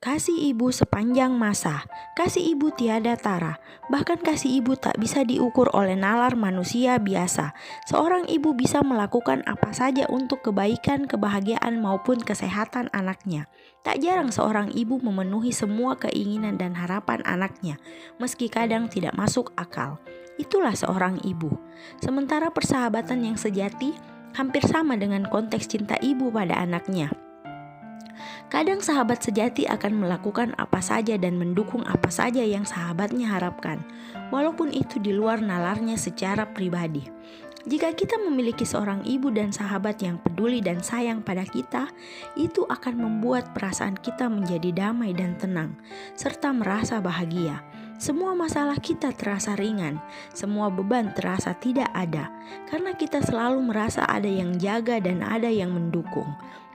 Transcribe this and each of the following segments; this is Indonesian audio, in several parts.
Kasih ibu sepanjang masa, kasih ibu tiada tara, bahkan kasih ibu tak bisa diukur oleh nalar manusia biasa. Seorang ibu bisa melakukan apa saja untuk kebaikan, kebahagiaan maupun kesehatan anaknya. Tak jarang seorang ibu memenuhi semua keinginan dan harapan anaknya, meski kadang tidak masuk akal. Itulah seorang ibu. Sementara persahabatan yang sejati hampir sama dengan konteks cinta ibu pada anaknya. Kadang sahabat sejati akan melakukan apa saja dan mendukung apa saja yang sahabatnya harapkan, walaupun itu di luar nalarnya secara pribadi. Jika kita memiliki seorang ibu dan sahabat yang peduli dan sayang pada kita, itu akan membuat perasaan kita menjadi damai dan tenang, serta merasa bahagia. Semua masalah kita terasa ringan, semua beban terasa tidak ada, karena kita selalu merasa ada yang jaga dan ada yang mendukung.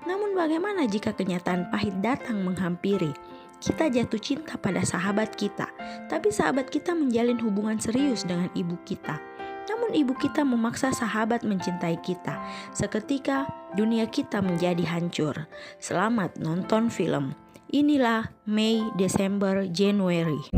Namun bagaimana jika kenyataan pahit datang menghampiri? Kita jatuh cinta pada sahabat kita, tapi sahabat kita menjalin hubungan serius dengan ibu kita. Namun ibu kita memaksa sahabat mencintai kita. Seketika dunia kita menjadi hancur. Selamat nonton film. Inilah Mei, Desember, January.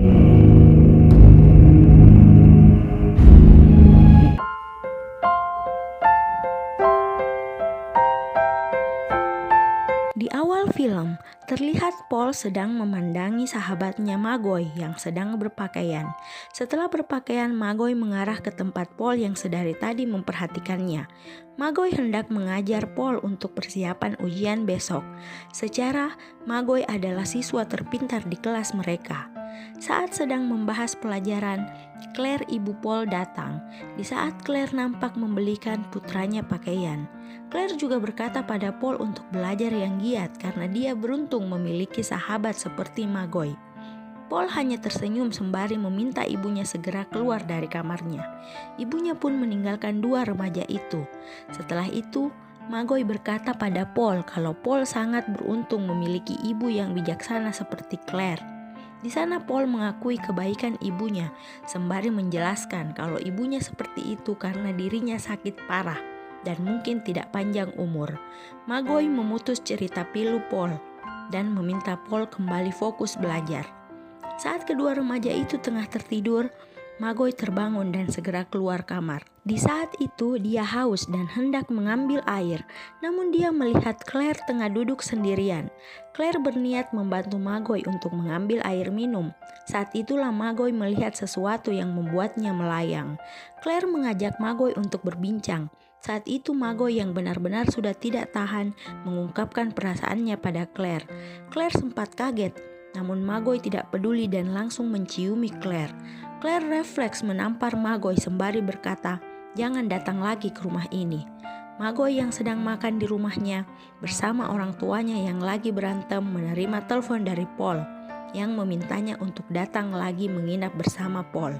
Di awal film, terlihat Paul sedang memandangi sahabatnya Magoy yang sedang berpakaian. Setelah berpakaian, Magoy mengarah ke tempat Paul yang sedari tadi memperhatikannya. Magoy hendak mengajar Paul untuk persiapan ujian besok. Secara, Magoy adalah siswa terpintar di kelas mereka. Saat sedang membahas pelajaran, Claire ibu Paul datang. Di saat Claire nampak membelikan putranya pakaian, Claire juga berkata pada Paul untuk belajar yang giat karena dia beruntung memiliki sahabat seperti Magoy. Paul hanya tersenyum sembari meminta ibunya segera keluar dari kamarnya. Ibunya pun meninggalkan dua remaja itu. Setelah itu, Magoy berkata pada Paul kalau Paul sangat beruntung memiliki ibu yang bijaksana seperti Claire. Di sana Paul mengakui kebaikan ibunya, sembari menjelaskan kalau ibunya seperti itu karena dirinya sakit parah dan mungkin tidak panjang umur. Magoy memutus cerita pilu Paul dan meminta Paul kembali fokus belajar. Saat kedua remaja itu tengah tertidur, Magoy terbangun dan segera keluar kamar. Di saat itu dia haus dan hendak mengambil air, namun dia melihat Claire tengah duduk sendirian. Claire berniat membantu Magoy untuk mengambil air minum. Saat itulah Magoy melihat sesuatu yang membuatnya melayang. Claire mengajak Magoy untuk berbincang. Saat itu Magoy yang benar-benar sudah tidak tahan mengungkapkan perasaannya pada Claire. Claire sempat kaget, namun Magoy tidak peduli dan langsung menciumi Claire. Claire refleks menampar Magoy sembari berkata, "Jangan datang lagi ke rumah ini." Magoy yang sedang makan di rumahnya bersama orang tuanya yang lagi berantem menerima telepon dari Paul yang memintanya untuk datang lagi menginap bersama Paul.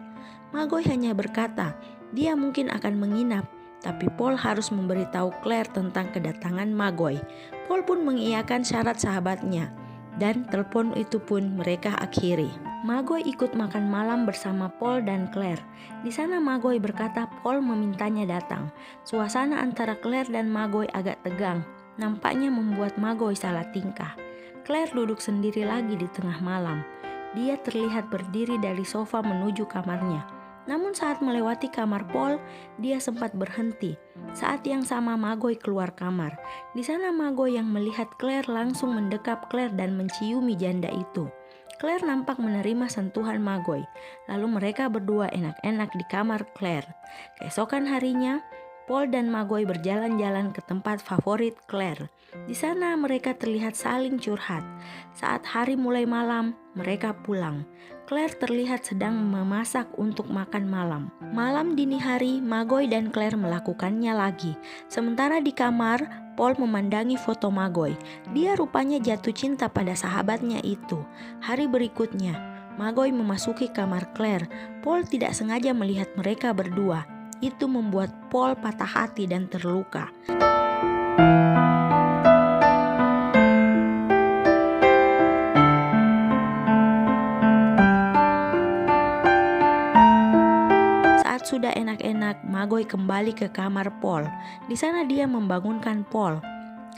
Magoy hanya berkata, dia mungkin akan menginap, tapi Paul harus memberitahu Claire tentang kedatangan Magoy. Paul pun mengiyakan syarat sahabatnya, dan telepon itu pun mereka akhiri. Magoy ikut makan malam bersama Paul dan Claire. Di sana Magoy berkata Paul memintanya datang. Suasana antara Claire dan Magoy agak tegang, nampaknya membuat Magoy salah tingkah. Claire duduk sendiri lagi di tengah malam. Dia terlihat berdiri dari sofa menuju kamarnya. Namun saat melewati kamar Paul, dia sempat berhenti. Saat yang sama Magoy keluar kamar. Di sana Magoy yang melihat Claire langsung mendekap Claire dan menciumi janda itu. Claire nampak menerima sentuhan Magoy. Lalu mereka berdua enak-enak di kamar Claire. Keesokan harinya, Paul dan Magoy berjalan-jalan ke tempat favorit Claire. Di sana mereka terlihat saling curhat. Saat hari mulai malam, mereka pulang. Claire terlihat sedang memasak untuk makan malam. Malam dini hari, Magoy dan Claire melakukannya lagi. Sementara di kamar, Paul memandangi foto Magoy. Dia rupanya jatuh cinta pada sahabatnya itu. Hari berikutnya, Magoy memasuki kamar Claire. Paul tidak sengaja melihat mereka berdua. Itu membuat Paul patah hati dan terluka. Sudah enak-enak, Magoy kembali ke kamar Paul. Di sana dia membangunkan Paul.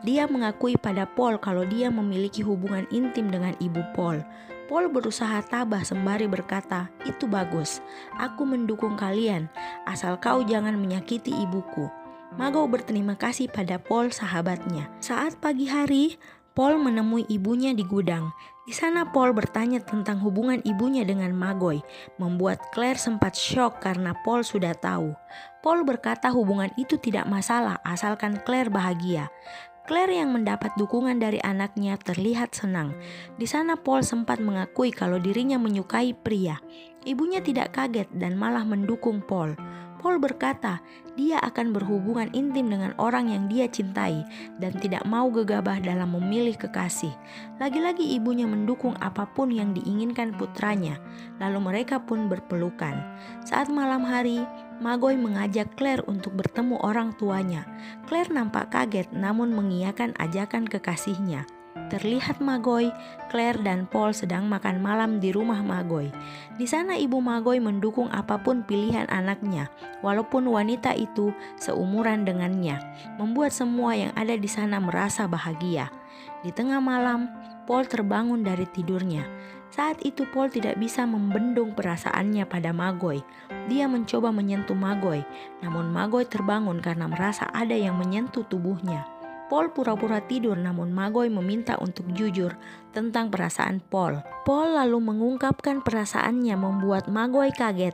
Dia mengakui pada Paul kalau dia memiliki hubungan intim dengan ibu Paul. Paul berusaha tabah sembari berkata, "Itu bagus, aku mendukung kalian, asal kau jangan menyakiti ibuku." Magoi berterima kasih pada Paul sahabatnya. Saat pagi hari, Paul menemui ibunya di gudang. Di sana Paul bertanya tentang hubungan ibunya dengan Magoi, membuat Claire sempat syok karena Paul sudah tahu. Paul berkata hubungan itu tidak masalah asalkan Claire bahagia. Claire yang mendapat dukungan dari anaknya terlihat senang. Di sana Paul sempat mengakui kalau dirinya menyukai pria. Ibunya tidak kaget dan malah mendukung Paul. Paul berkata dia akan berhubungan intim dengan orang yang dia cintai dan tidak mau gegabah dalam memilih kekasih. Lagi-lagi ibunya mendukung apapun yang diinginkan putranya. Lalu mereka pun berpelukan. Saat malam hari, Magoi mengajak Claire untuk bertemu orang tuanya. Claire nampak kaget namun mengiyakan ajakan kekasihnya. Terlihat Magoi, Claire dan Paul sedang makan malam di rumah Magoi. Di sana ibu Magoi mendukung apapun pilihan anaknya, walaupun wanita itu seumuran dengannya, membuat semua yang ada di sana merasa bahagia. Di tengah malam, Paul terbangun dari tidurnya. Saat itu Paul tidak bisa membendung perasaannya pada Magoi. Dia mencoba menyentuh Magoi, namun Magoi terbangun karena merasa ada yang menyentuh tubuhnya. Paul pura-pura tidur namun Magoi meminta untuk jujur tentang perasaan Paul. Paul lalu mengungkapkan perasaannya membuat Magoi kaget.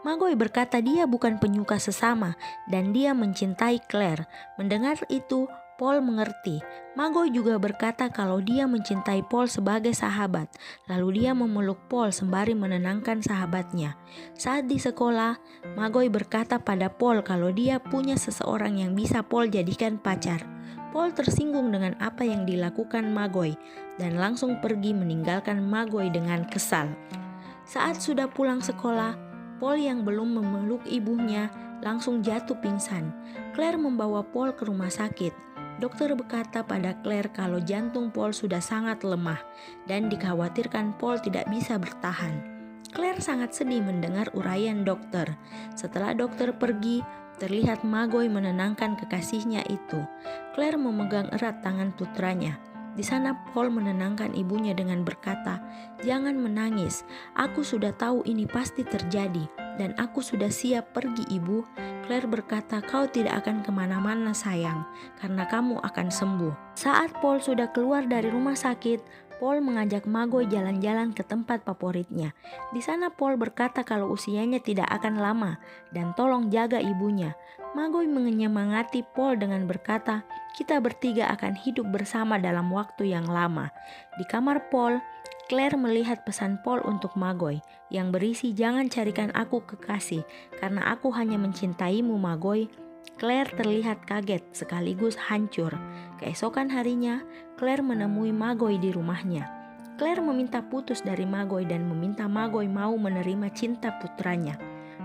Magoi berkata dia bukan penyuka sesama dan dia mencintai Claire. Mendengar itu, Paul mengerti. Magoi juga berkata kalau dia mencintai Paul sebagai sahabat. Lalu dia memeluk Paul sembari menenangkan sahabatnya. Saat di sekolah, Magoi berkata pada Paul kalau dia punya seseorang yang bisa Paul jadikan pacar. Paul tersinggung dengan apa yang dilakukan Magoi dan langsung pergi meninggalkan Magoi dengan kesal. Saat sudah pulang sekolah, Paul yang belum memeluk ibunya langsung jatuh pingsan. Claire membawa Paul ke rumah sakit. Dokter berkata pada Claire kalau jantung Paul sudah sangat lemah dan dikhawatirkan Paul tidak bisa bertahan. Claire sangat sedih mendengar uraian dokter. Setelah dokter pergi, terlihat Magoi menenangkan kekasihnya itu. Claire memegang erat tangan putranya. Di sana Paul menenangkan ibunya dengan berkata, "Jangan menangis, aku sudah tahu ini pasti terjadi dan aku sudah siap pergi ibu." Claire berkata, "Kau tidak akan kemana-mana sayang, karena kamu akan sembuh." Saat Paul sudah keluar dari rumah sakit, Paul mengajak Magoi jalan-jalan ke tempat favoritnya. Di sana Paul berkata kalau usianya tidak akan lama dan tolong jaga ibunya. Magoi menyemangati Paul dengan berkata, "Kita bertiga akan hidup bersama dalam waktu yang lama." Di kamar Paul, Claire melihat pesan Paul untuk Magoi yang berisi "Jangan carikan aku kekasih karena aku hanya mencintaimu Magoi." Claire terlihat kaget sekaligus hancur. Keesokan harinya, Claire menemui Magoi di rumahnya. Claire meminta putus dari Magoi dan meminta Magoi mau menerima cinta putranya.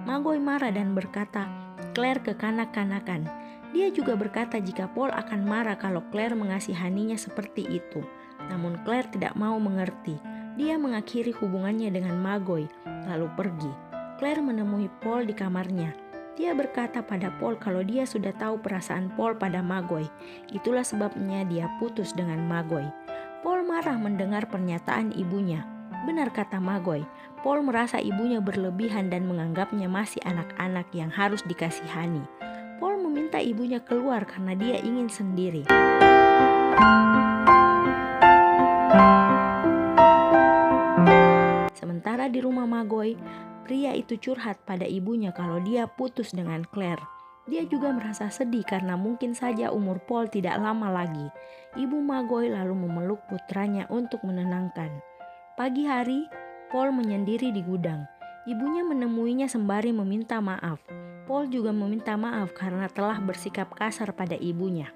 Magoi marah dan berkata, Claire kekanak-kanakan. Dia juga berkata jika Paul akan marah kalau Claire mengasihaninya seperti itu. Namun Claire tidak mau mengerti. Dia mengakhiri hubungannya dengan Magoi, lalu pergi. Claire menemui Paul di kamarnya. Dia berkata pada Paul kalau dia sudah tahu perasaan Paul pada Magoi. Itulah sebabnya dia putus dengan Magoi. Paul marah mendengar pernyataan ibunya. Benar kata Magoi, Paul merasa ibunya berlebihan dan menganggapnya masih anak-anak yang harus dikasihani. Paul meminta ibunya keluar karena dia ingin sendiri. Sementara di rumah Magoi, pria itu curhat pada ibunya kalau dia putus dengan Claire. Dia juga merasa sedih karena mungkin saja umur Paul tidak lama lagi. Ibu Magoi lalu memeluk putranya untuk menenangkan. Pagi hari, Paul menyendiri di gudang. Ibunya menemuinya sembari meminta maaf. Paul juga meminta maaf karena telah bersikap kasar pada ibunya.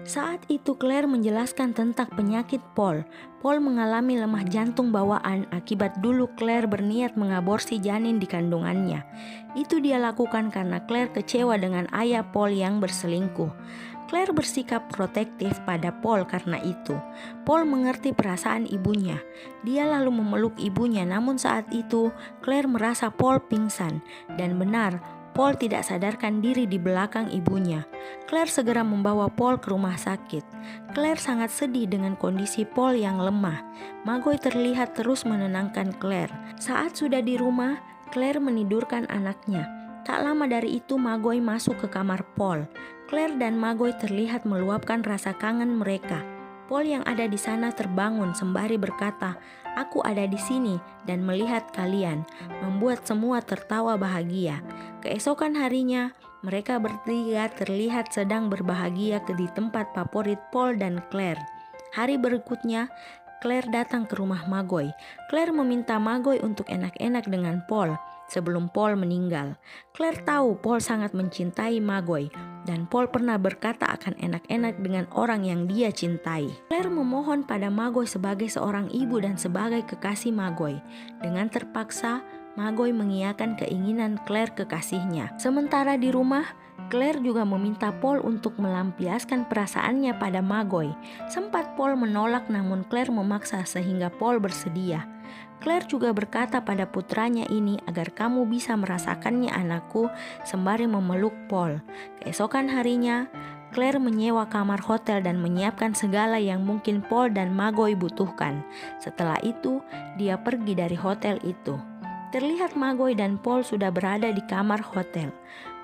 Saat itu Claire menjelaskan tentang penyakit Paul. Paul mengalami lemah jantung bawaan akibat dulu Claire berniat mengaborsi janin di kandungannya. Itu dia lakukan karena Claire kecewa dengan ayah Paul yang berselingkuh. Claire bersikap protektif pada Paul karena itu. Paul mengerti perasaan ibunya. Dia lalu memeluk ibunya, namun saat itu Claire merasa Paul pingsan. Dan benar, Paul tidak sadarkan diri di belakang ibunya. Claire segera membawa Paul ke rumah sakit. Claire sangat sedih dengan kondisi Paul yang lemah. Magoi terlihat terus menenangkan Claire. Saat sudah di rumah, Claire menidurkan anaknya. Tak lama dari itu Magoi masuk ke kamar Paul. Claire dan Magoi terlihat meluapkan rasa kangen mereka. Paul yang ada di sana terbangun sembari berkata, "Aku ada di sini dan melihat kalian," membuat semua tertawa bahagia. Keesokan harinya, mereka bertiga terlihat sedang berbahagia di tempat favorit Paul dan Claire. Hari berikutnya, Claire datang ke rumah Magoi. Claire meminta Magoi untuk enak-enak dengan Paul sebelum Paul meninggal. Claire tahu Paul sangat mencintai Magoi dan Paul pernah berkata akan enak-enak dengan orang yang dia cintai. Claire memohon pada Magoi sebagai seorang ibu dan sebagai kekasih Magoi. Dengan terpaksa, Magoi mengiyakan keinginan Claire kekasihnya. Sementara di rumah, Claire juga meminta Paul untuk melampiaskan perasaannya pada Magoi. Sempat Paul menolak namun Claire memaksa sehingga Paul bersedia. Claire juga berkata pada putranya ini agar kamu bisa merasakannya anakku sembari memeluk Paul. Keesokan harinya, Claire menyewa kamar hotel dan menyiapkan segala yang mungkin Paul dan Magoi butuhkan. Setelah itu, dia pergi dari hotel itu. Terlihat Magoi dan Paul sudah berada di kamar hotel.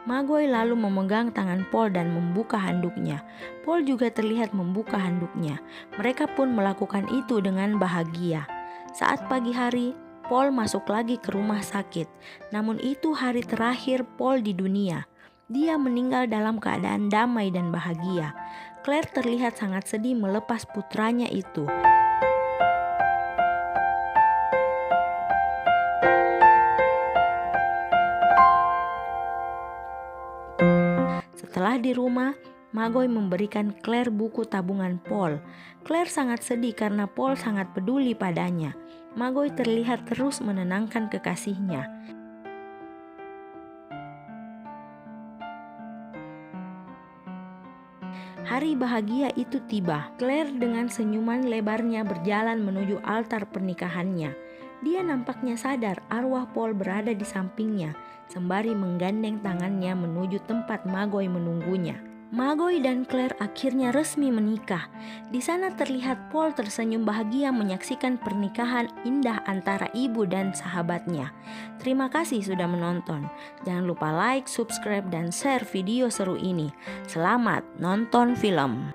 Magoi lalu memegang tangan Paul dan membuka handuknya. Paul juga terlihat membuka handuknya. Mereka pun melakukan itu dengan bahagia. Saat pagi hari, Paul masuk lagi ke rumah sakit. Namun itu hari terakhir Paul di dunia. Dia meninggal dalam keadaan damai dan bahagia. Claire terlihat sangat sedih melepas putranya itu. Setelah di rumah, Magoi memberikan Claire buku tabungan Paul. Claire sangat sedih karena Paul sangat peduli padanya. Magoi terlihat terus menenangkan kekasihnya. Hari bahagia itu tiba. Claire dengan senyuman lebarnya berjalan menuju altar pernikahannya. Dia nampaknya sadar arwah Paul berada di sampingnya, sembari menggandeng tangannya menuju tempat Magoi menunggunya. Magoi dan Claire akhirnya resmi menikah. Di sana terlihat Paul tersenyum bahagia menyaksikan pernikahan indah antara ibu dan sahabatnya. Terima kasih sudah menonton. Jangan lupa like, subscribe, dan share video seru ini. Selamat nonton film.